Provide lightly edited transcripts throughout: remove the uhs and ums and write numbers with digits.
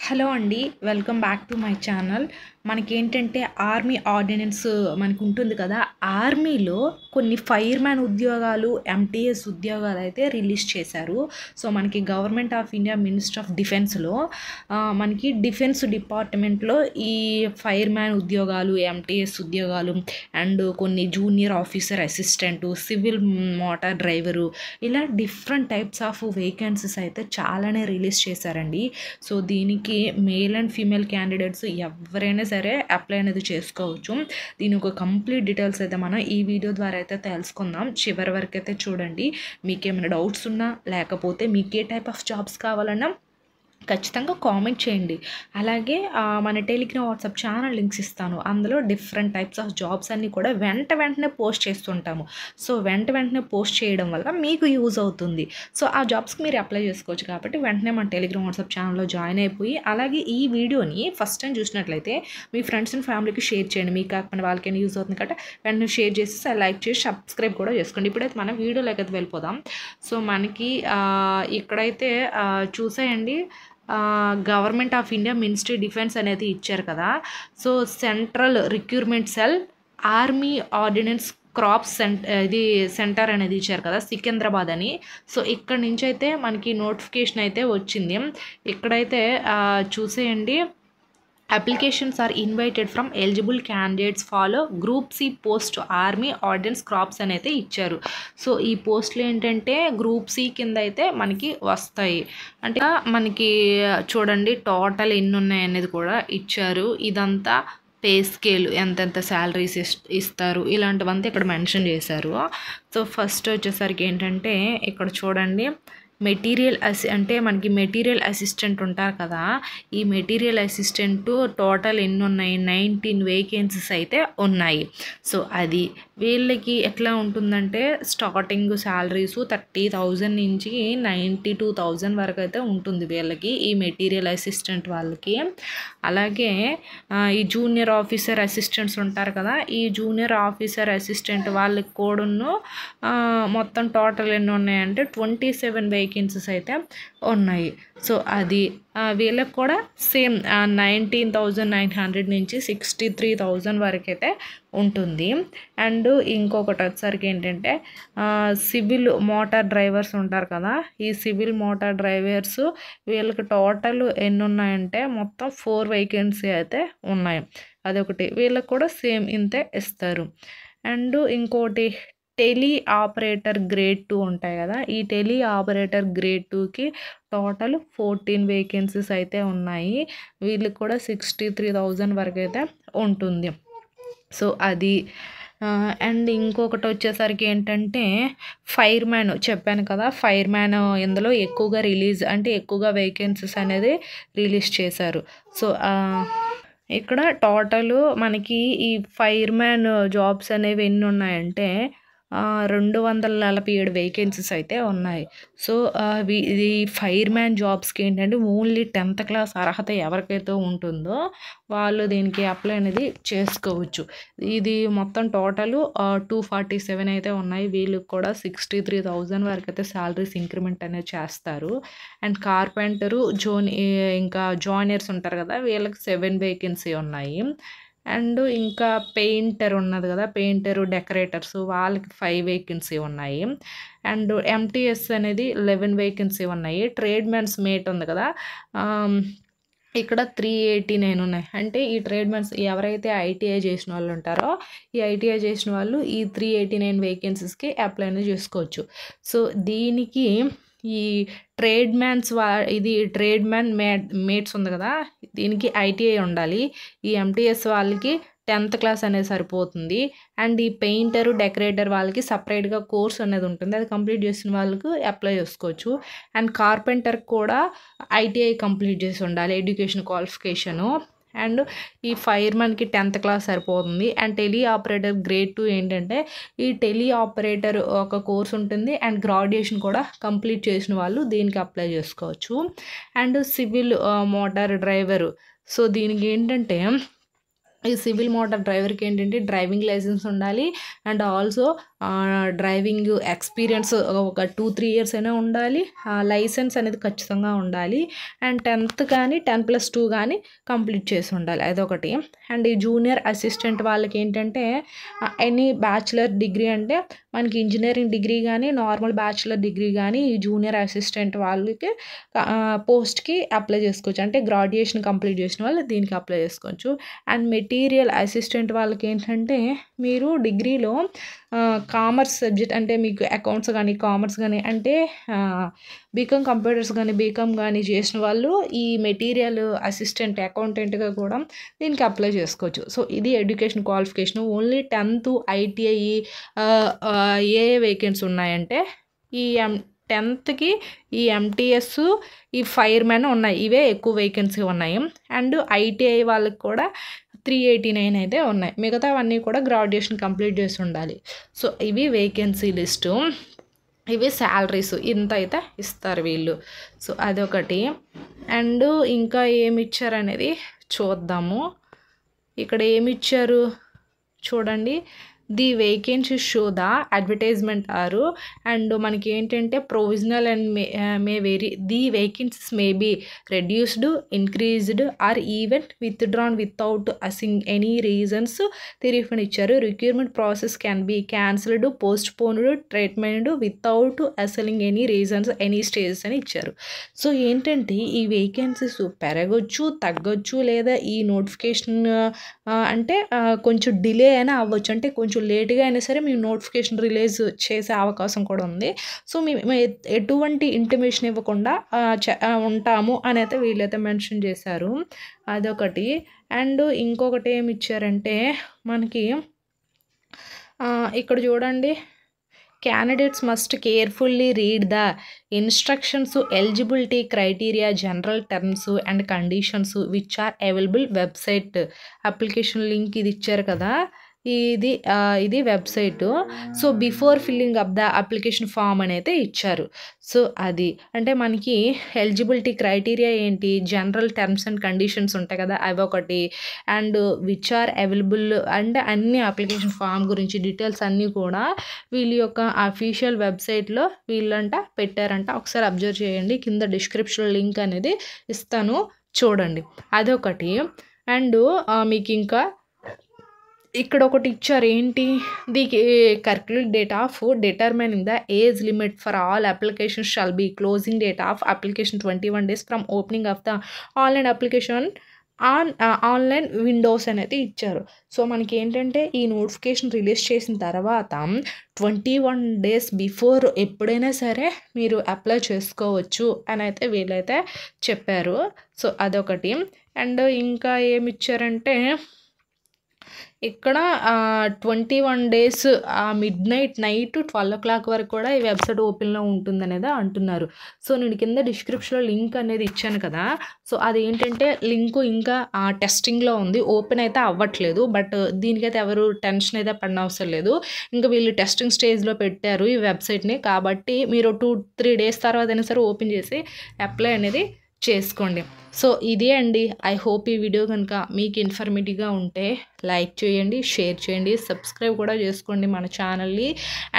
Hello అండి. Welcome back to my channel. మనకేంటంటే army ordnance మనకుంటుంది కదా! ఆర్మీలో కొన్ని ఫైర్‌మ్యాన్ ఉద్యోగాలు, ఎంటీఎస్ ఉద్యోగాలైతే రిలీజ్ చేశారు. సో, మనకి government of India ministry of డిఫెన్స్‌లో మనకి డిఫెన్స్ డిపార్ట్‌మెంట్‌లో ఈ ఫైర్‌మ్యాన్ ఉద్యోగాలు, ఎంటీఎస్ ఉద్యోగాలు అండ్ కొన్ని junior officer assistant, civil motor driver ఇలా డిఫరెంట్ టైప్స్ ఆఫ్ వేకెన్సీస్ అయితే చాలానే రిలీజ్ చేశారండి. సో, దీనికి మేల్ అండ్ ఫీమేల్ క్యాండిడేట్స్ ఎవరైనా సరే అప్లై అనేది చేసుకోవచ్చు. దీని ఒక కంప్లీట్ డీటెయిల్స్ అయితే మనం ఈ వీడియో ద్వారా అయితే తెలుసుకుందాం. చివరి వరకు అయితే చూడండి. మీకేమైనా డౌట్స్ ఉన్నా లేకపోతే మీకు ఏ టైప్ ఆఫ్ జాబ్స్ కావాలన్నా ఖచ్చితంగా కామెంట్ చేయండి. అలాగే మన టెలిగ్రామ్, వాట్సాప్ ఛానల్ లింక్స్ ఇస్తాను. అందులో డిఫరెంట్ టైప్స్ ఆఫ్ జాబ్స్ అన్నీ కూడా వెంటనే పోస్ట్ చేస్తుంటాము. సో, వెంటనే పోస్ట్ చేయడం వల్ల మీకు యూజ్ అవుతుంది. సో, ఆ జాబ్స్‌కి మీరు అప్లై చేసుకోవచ్చు కాబట్టి వెంటనే మన టెలిగ్రామ్, వాట్సాప్ ఛానల్‌లో జాయిన్ అయిపోయి అలాగే ఈ వీడియోని ఫస్ట్ టైం చూసినట్లయితే మీ ఫ్రెండ్స్ అండ్ ఫ్యామిలీకి షేర్ చేయండి. మీకు కాకపోయినా వాళ్ళకైనా యూజ్ అవుతుంది కాబట్టి వెంటనే షేర్ చేసేసి లైక్ చేసి సబ్స్క్రైబ్ కూడా చేసుకోండి. ఇప్పుడైతే మనం వీడియోలోకి అయితే వెళ్ళిపోదాం. సో, మనకి ఇక్కడైతే చూసేయండి. Government of India ministry defence అనేది ఇచ్చారు కదా! So, central recruitment cell army ordnance corps ఇది సెంటర్ అనేది ఇచ్చారు కదా! సికింద్రాబాద్ అని. సో, ఇక్కడి నుంచి అయితే మనకి నోటిఫికేషన్ అయితే వచ్చింది. ఇక్కడైతే చూసేయండి. Applications are invited from eligible candidates follow group C post army ordnance corps అని అయితే ఇచ్చారు. సో, ఈ పోస్టులు ఏంటంటే గ్రూప్ సి కింద అయితే మనకి వస్తాయి. అంటే మనకి చూడండి టోటల్ ఎన్ని ఉన్నాయి అనేది కూడా ఇచ్చారు. ఇదంతా పే స్కేల్ ఎంతెంత శాలరీస్ ఇస్తారు ఇలాంటివంతా ఇక్కడ మెన్షన్ చేశారు. సో, ఫస్ట్ వచ్చేసరికి ఏంటంటే ఇక్కడ చూడండి అంటే మనకి మెటీరియల్ అసిస్టెంట్ ఉంటారు కదా! ఈ మెటీరియల్ అసిస్టెంటు టోటల్ ఎన్ని ఉన్నాయి 19 వేకెన్సీస్ అయితే ఉన్నాయి. సో, అది వీళ్ళకి ఎట్లా ఉంటుందంటే స్టార్టింగ్ శాలరీస్ 30,000 నుంచి 92,000 వరకు అయితే ఉంటుంది వీళ్ళకి ఈ మెటీరియల్ అసిస్టెంట్ వాళ్ళకి. అలాగే ఈ జూనియర్ ఆఫీసర్ అసిస్టెంట్స్ ఉంటారు కదా! ఈ జూనియర్ ఆఫీసర్ అసిస్టెంట్ వాళ్ళకి కూడాను మొత్తం టోటల్ ఎన్ని ఉన్నాయంటే 27 వేకెన్సీస్ అయితే ఉన్నాయి. సో, అది వీళ్ళకి కూడా సేమ్ 19,900 నుంచి 63,000 వరకు అయితే ఉంటుంది. అండ్ ఇంకొకటి వచ్చేసరికి ఏంటంటే సివిల్ మోటార్ డ్రైవర్స్ ఉంటారు కదా! ఈ సివిల్ మోటార్ డ్రైవర్స్ వీళ్ళకి టోటల్ ఎన్ని ఉన్నాయంటే మొత్తం 4 వేకెన్సీ అయితే ఉన్నాయి. అదొకటి వీళ్ళకి కూడా సేమ్ ఇంతే ఇస్తారు. అండ్ ఇంకోటి టెలి ఆపరేటర్ గ్రేడ్ 2 ఉంటాయి కదా! ఈ టెలి ఆపరేటర్ గ్రేడ్ 2కి టోటల్ 14 వేకెన్సీస్ అయితే ఉన్నాయి. వీళ్ళకి కూడా 63,000 వరకు అయితే ఉంటుంది. సో, అది అండ్ ఇంకొకటి వచ్చేసరికి ఏంటంటే ఫైర్‌మ్యాన్ చెప్పాను కదా! ఫైర్‌మ్యాన్ ఇందులో ఎక్కువగా వేకెన్సీస్ అనేది రిలీజ్ చేశారు. సో, ఇక్కడ టోటలు మనకి ఈ ఫైర్‌మ్యాన్ జాబ్స్ అనేవి ఎన్ని ఉన్నాయంటే 247 వేకెన్సీస్ అయితే ఉన్నాయి. సో, ఇది ఫైర్‌మ్యాన్ జాబ్స్‌కి ఏంటంటే ఓన్లీ 10th క్లాస్ అర్హత ఎవరికైతే ఉంటుందో వాళ్ళు దీనికి అప్లై అనేది చేసుకోవచ్చు. ఇది మొత్తం టోటలు 247 అయితే ఉన్నాయి. వీళ్ళకి కూడా 63,000 వరకు అయితే శాలరీస్ ఇంక్రిమెంట్ అనేది చేస్తారు. అండ్ కార్పెంటరు ఇంకా జూనియర్స్ ఉంటారు కదా! వీళ్ళకి 7 వేకెన్సీ ఉన్నాయి. అండ్ ఇంకా పెయింటర్ ఉన్నది కదా! పెయింటరు, డెకరేటర్స్ వాళ్ళకి 5 వేకెన్సీ ఉన్నాయి. అండ్ ఎంటీఎస్ అనేది 11 వేకెన్సీ ఉన్నాయి. ట్రేడ్‌మెన్స్ మేట్ ఉంది కదా! ఇక్కడ 389 ఉన్నాయి. అంటే ఈ ట్రేడ్‌మెన్స్ ఎవరైతే ఐటీఐ చేసిన వాళ్ళు ఉంటారో ఈ ఐటీఐ చేసిన వాళ్ళు ఈ 389 వేకెన్సీస్‌కి అప్లై అనేది చేసుకోవచ్చు. సో, దీనికి ఈ ఇది ట్రేడ్‌మ్యాన్ మేట్స్ ఉంది కదా! దీనికి ఐటీఐ ఉండాలి. ఈ ఎంటీఎస్ వాళ్ళకి 10th క్లాస్ అనేది సరిపోతుంది. అండ్ ఈ పెయింటరు, డెకరేటర్ వాళ్ళకి సెపరేట్‌గా కోర్స్ అనేది ఉంటుంది. అది కంప్లీట్ చేసిన వాళ్ళకు అప్లై చేసుకోవచ్చు. అండ్ కార్పెంటర్‌కి కూడా ఐటీఐ కంప్లీట్ చేసి ఉండాలి ఎడ్యుకేషన్ క్వాలిఫికేషను. అండ్ ఈ ఫైర్‌మ్యాన్‌కి 10th క్లాస్ సరిపోతుంది. అండ్ టెలి ఆపరేటర్ గ్రేడ్ 2 ఏంటంటే ఈ టెలి ఆపరేటర్ ఒక కోర్స్ ఉంటుంది. అండ్ గ్రాడ్యుయేషన్ కూడా కంప్లీట్ చేసిన వాళ్ళు దీనికి అప్లై చేసుకోవచ్చు. And civil motor driver. So, దీనికి ఏంటంటే ఈ సివిల్ మోటార్ డ్రైవర్కి ఏంటంటే డ్రైవింగ్ లైసెన్స్ ఉండాలి. అండ్ ఆల్సో డ్రైవింగ్ ఎక్స్పీరియన్స్ ఒక 2-3 ఇయర్స్ అయినా ఉండాలి. లైసెన్స్ అనేది ఖచ్చితంగా ఉండాలి. అండ్ 10th కానీ 10+2 కానీ కంప్లీట్ చేసి ఉండాలి, అదొకటి. అండ్ ఈ జూనియర్ అసిస్టెంట్ వాళ్ళకి ఏంటంటే ఎనీ బ్యాచిలర్ డిగ్రీ, అంటే మనకి ఇంజనీరింగ్ డిగ్రీ కానీ నార్మల్ బ్యాచిలర్ డిగ్రీ కానీ ఈ జూనియర్ అసిస్టెంట్ వాళ్ళకి పోస్ట్కి అప్లై చేసుకోవచ్చు. అంటే గ్రాడ్యుయేషన్ కంప్లీట్ చేసిన వాళ్ళు దీనికి అప్లై చేసుకోవచ్చు. అండ్ మెటీరియల్ అసిస్టెంట్ వాళ్ళకి ఏంటంటే మీరు డిగ్రీలో కామర్స్ సబ్జెక్ట్, అంటే మీకు అకౌంట్స్ కానీ కామర్స్ కానీ, అంటే బీకామ్ కంప్యూటర్స్ కానీ బీకామ్ కానీ చేసిన వాళ్ళు ఈ మెటీరియల్ అసిస్టెంట్ అకౌంటెంట్గా కూడా దీనికి అప్లై చేసుకోవచ్చు. సో ఇది education qualification. Only 10th ITI ఏ వేకెన్సీ ఉన్నాయంటే ఈ 10thకి ఈ MTS, ఈ ఫైర్మెన్ ఉన్నాయి, ఇవే ఎక్కువ వేకెన్సీ ఉన్నాయి. అండ్ ITI వాళ్ళకి కూడా 389 అయితే ఉన్నాయి. మిగతావన్నీ కూడా గ్రాడ్యుయేషన్ కంప్లీట్ చేసి ఉండాలి. సో ఇవి వేకెన్సీ లిస్టు, ఇవి శాలరీస్ ఇంత అయితే ఇస్తారు వీళ్ళు. సో అదొకటి. అండ్ ఇంకా ఏమి ఇచ్చారనేది చూద్దాము. ఇక్కడ ఏమి ఇచ్చారు చూడండి. The vacancy show the advertisement are, and మనకి ఏంటంటే provisional and may vary, the vacancies may be reduced, increased or even withdrawn without assigning any reasons తిరిగి ఇచ్చారు. Recruitment process can be cancelled, postponed, treatment without assigning any reasons any stages అని ఇచ్చారు. So ఏంటంటే ఈ vacancies పెరగచ్చు, తగ్గొచ్చు, లేదా ఈ notification అంటే కొంచెం డిలే అయినా అవ్వచ్చు. అంటే కొంచెం లేట్గా అయినా సరే మేము నోటిఫికేషన్ రిలీజ్ చేసే అవకాశం కూడా ఉంది. సో మేము ఎటువంటి ఇంటిమేషన్ ఇవ్వకుండా ఉంటాము అని అయితే వీళ్ళైతే మెన్షన్ చేశారు, అదొకటి. అండ్ ఇంకొకటి ఏమి ఇచ్చారంటే మనకి ఇక్కడ చూడండి, candidates must carefully read the instructions, eligibility criteria, general terms and conditions which are available website. application link ఇది ఇచ్చారు కదా, ఇది website. So before filling up the application form అని అయితే ఇచ్చారు. సో అది అంటే మనకి ఎలిజిబిలిటీ క్రైటీరియా ఏంటి, జనరల్ టర్మ్స్ అండ్ కండిషన్స్ ఉంటాయి కదా అవి ఒకటి, అండ్ విచ్ ఆర్ అవైలబుల్ అంటే అన్ని అప్లికేషన్ ఫామ్ గురించి డీటెయిల్స్ అన్నీ కూడా వీళ్ళ యొక్క అఫీషియల్ వెబ్సైట్లో వీళ్ళంట పెట్టారంట. ఒకసారి అబ్జర్వ్ చేయండి, కింద డిస్క్రిప్షన్ లింక్ అనేది ఇస్తాను చూడండి, అదొకటి. అండ్ మీకు ఇంకా ఇక్కడ ఒకటి ఇచ్చారు, ఏంటి, the calculate date of determining the age limit for all application shall be closing date of application 21 days from opening of the online application online windows అనేది ఇచ్చారు. సో మనకి ఏంటంటే ఈ నోటిఫికేషన్ రిలీజ్ చేసిన తర్వాత 21 days బిఫోర్ ఎప్పుడైనా సరే మీరు అప్లై చేసుకోవచ్చు అని అయితే వీళ్ళైతే చెప్పారు. సో అదొకటి. అండ్ ఇంకా ఏమి ఇచ్చారంటే ఇక్కడ 21 days నైట్ 12 o'clock వరకు కూడా ఈ వెబ్సైట్ ఓపెన్లో ఉంటుందనేది అంటున్నారు. సో నేను కింద డిస్క్రిప్షన్లో లింక్ అనేది ఇచ్చాను కదా, సో అది ఏంటంటే లింకు ఇంకా టెస్టింగ్లో ఉంది, ఓపెన్ అయితే అవ్వట్లేదు. బట్ దీనికైతే ఎవరు టెన్షన్ అయితే పడిన అవసరం లేదు, ఇంకా వీళ్ళు టెస్టింగ్ స్టేజ్లో పెట్టారు ఈ వెబ్సైట్ని. కాబట్టి మీరు 2-3 days తర్వాత అయినా సరే ఓపెన్ చేసి అప్లై అనేది చేసుకోండి. సో ఇదే అండి. ఐ హోప్ ఈ వీడియో కనుక మీకు ఇన్ఫర్మేటివ్గా ఉంటే లైక్ చేయండి, షేర్ చేయండి, సబ్స్క్రైబ్ కూడా చేసుకోండి మన ఛానల్ని.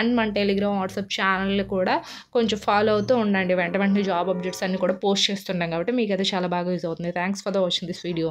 అండ్ మన టెలిగ్రామ్, వాట్సాప్ ఛానల్ని కూడా కొంచెం ఫాలో అవుతూ ఉండండి. వెంటనే జాబ్ అప్డేట్స్ అన్నీ కూడా పోస్ట్ చేస్తుంటాం కాబట్టి మీకు అయితే చాలా బాగా యూజ్ అవుతుంది. Thanks for the watching this video.